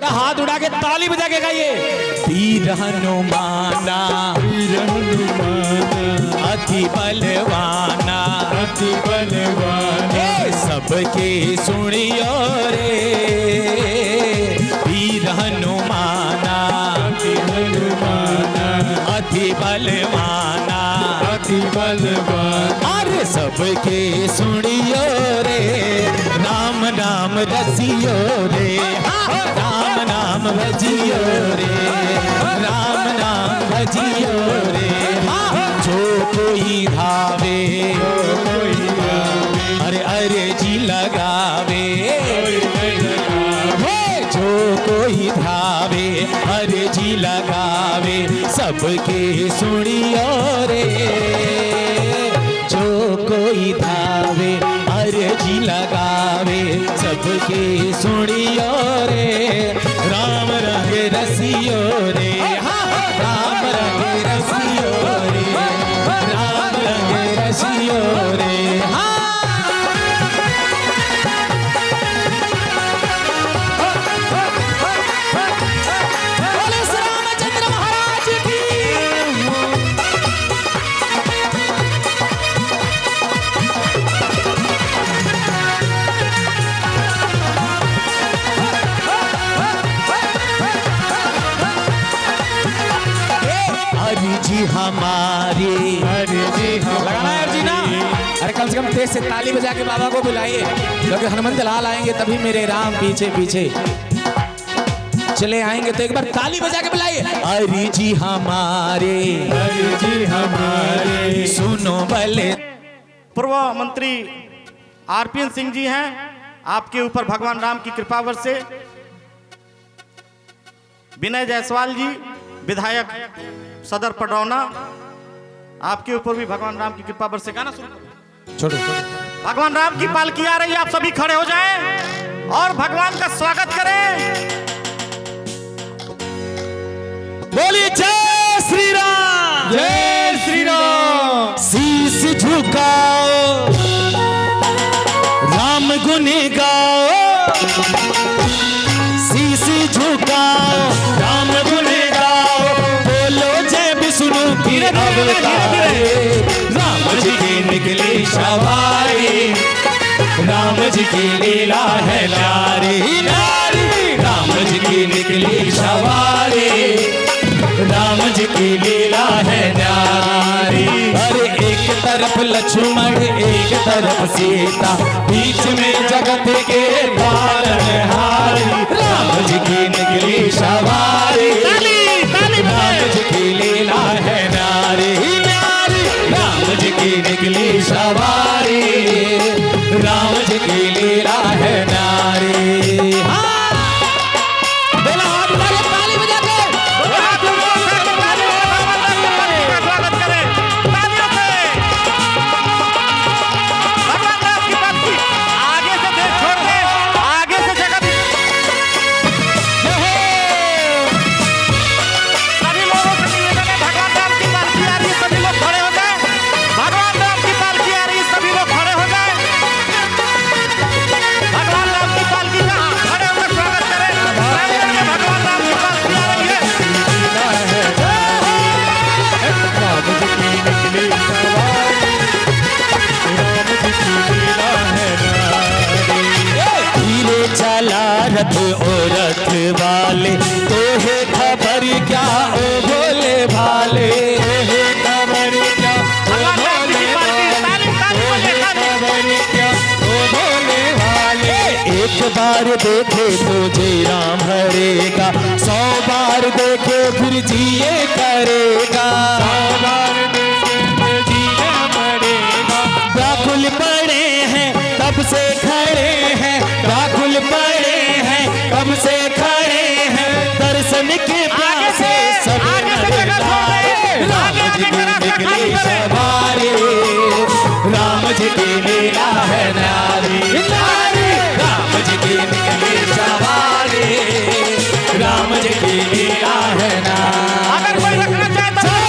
हाथ उठा के ताली बजा के गाइए। वीर हनुमाना अति बलवाना सबके सुनियो रे। वीर हनुमाना अति बलवाना अरे सबके सुनियो रे। राम नाम रसियो रे, राम नाम भजियो रे, राम नाम भजियो रे। जो कोई धावे अरे अरे जी लगावे, जो कोई धावे अरे जी लगावे सबके सुनियो रे। जो कोई धावे अरे जी लगावे सबके सुनियो रे। राम रंग रसियो रे, राम रंग रसियो रे, राम रंग रसियो रे। हमारे लगाना यार जी ना। अरे कम से कम तेज से ताली बजा के बाबा को बुलाइए, क्योंकि हनुमंत लाल आएंगे तभी मेरे राम पीछे पीछे चले आएंगे। तो एक बार ताली बजा के बुलाइए। अरे जी हमारे सुनो भले। पूर्व मंत्री आरपीएन सिंह जी हैं, आपके ऊपर भगवान राम की कृपा वर्षे। विनय जायसवाल जी विधायक सदर पडरौना, आपके ऊपर भी भगवान राम की कृपा बरसे। गाना शुरू छोड़ो। भगवान राम की पालकी आ रही है, आप सभी खड़े हो जाएं और भगवान का स्वागत करें। बोलिए जय श्री राम, जय श्री राम। शीश झुकाओ राम गुण गाओ, शीश झुकाओ राम गुण अवतारे। राम जी की निकली सवारी, राम जी की लीला है नारी नारी। राम जी की निकली सवारी, राम जी की लीला है नारी। अरे एक तरफ लक्ष्मण एक तरफ सीता, बीच में जगत के पालनहारी। राम जी की निकली सवारी, राम जी की लीला है नारी नारी। राम जी की निकली सवारी, राम जी की लीला है नारी। रथ ओ रथ वाले तो है खबर क्या ओ भोले भाले। खबर क्या ओ भोले भाले, खबर क्या ओ भोले भाले। एक बार देखे तो जय राम हरेगा, 100 बार देखे फिर जिए करेगा। 100 बार देखे फिर जिए मरेगा। व्याकुल पड़े हैं तब से खड़े हैं, व्याकुल पड़े कब से खड़े हैं, दर्शन के प्यासे सब नर नारे। राम जी की निकली सवारी, राम जी की लीला है नारी नारी। राम जी की निकली सवारी, राम जी की लीला है नारी। अगर कोई रखना चाहता है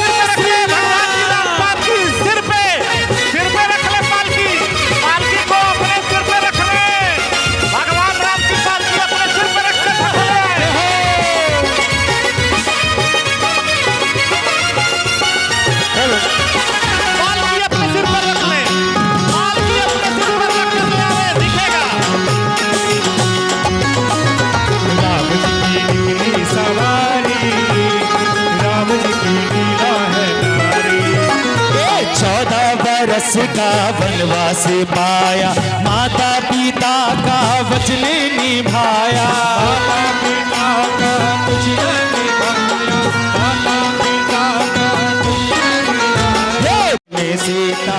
उसका वनवास पाया, माता पिता का वचन निभाया, माता पिता का तुझने निभाया, माता पिता का तुझने निभाया। सीता